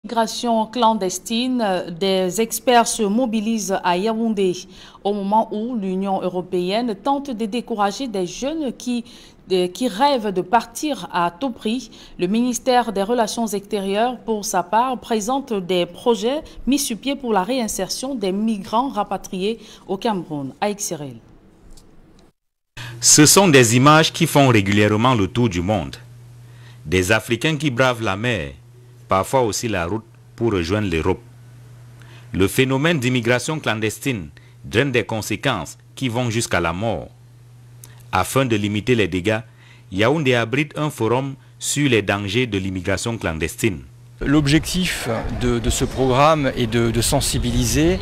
Migration clandestine, des experts se mobilisent à Yaoundé au moment où l'Union européenne tente de décourager des jeunes qui rêvent de partir à tout prix. Le ministère des Relations extérieures, pour sa part, présente des projets mis sur pied pour la réinsertion des migrants rapatriés au Cameroun. Aïk Cyril. Ce sont des images qui font régulièrement le tour du monde. Des Africains qui bravent la mer, parfois aussi la route pour rejoindre l'Europe. Le phénomène d'immigration clandestine draine des conséquences qui vont jusqu'à la mort. Afin de limiter les dégâts, Yaoundé abrite un forum sur les dangers de l'immigration clandestine. L'objectif de ce programme est de sensibiliser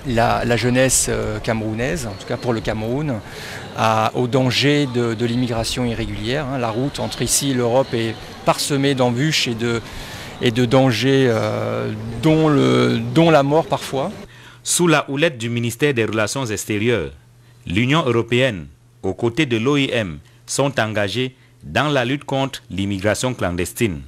la jeunesse camerounaise, en tout cas pour le Cameroun, aux dangers de l'immigration irrégulière. La route entre ici et l'Europe est parsemée d'embûches et de dangers, dont la mort parfois. Sous la houlette du ministère des Relations extérieures, l'Union européenne, aux côtés de l'OIM, sont engagés dans la lutte contre l'immigration clandestine.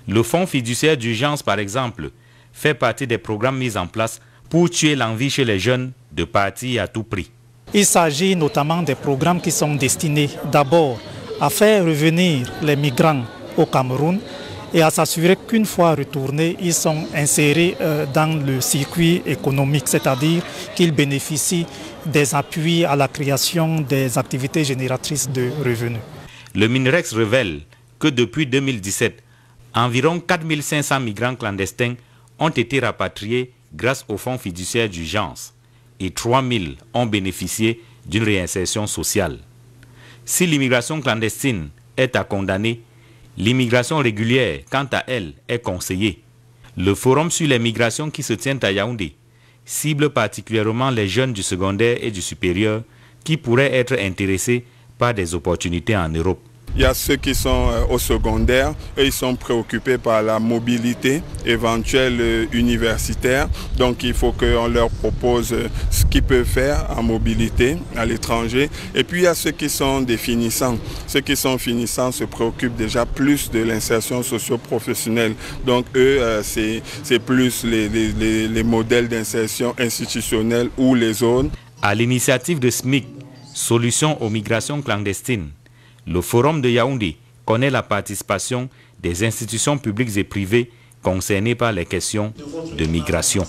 Le Fonds fiduciaire d'urgence, par exemple, fait partie des programmes mis en place pour tuer l'envie chez les jeunes de partir à tout prix. Il s'agit notamment des programmes qui sont destinés d'abord à faire revenir les migrants au Cameroun et à s'assurer qu'une fois retournés, ils sont insérés dans le circuit économique, c'est-à-dire qu'ils bénéficient des appuis à la création des activités génératrices de revenus. Le MINREX révèle que depuis 2017, environ 4500 migrants clandestins ont été rapatriés grâce au Fonds fiduciaire d'urgence et 3000 ont bénéficié d'une réinsertion sociale. Si l'immigration clandestine est à condamner, l'immigration régulière, quant à elle, est conseillée. Le forum sur les migrations qui se tient à Yaoundé cible particulièrement les jeunes du secondaire et du supérieur qui pourraient être intéressés par des opportunités en Europe. Il y a ceux qui sont au secondaire et ils sont préoccupés par la mobilité éventuelle universitaire. Donc il faut qu'on leur propose ce qu'ils peuvent faire en mobilité à l'étranger. Et puis il y a ceux qui sont des finissants. Ceux qui sont finissants se préoccupent déjà plus de l'insertion socio-professionnelle. Donc eux, c'est plus les modèles d'insertion institutionnelle ou les zones. À l'initiative de SMIC, Solutions aux migrations clandestines, le Forum de Yaoundé connaît la participation des institutions publiques et privées concernées par les questions de migration.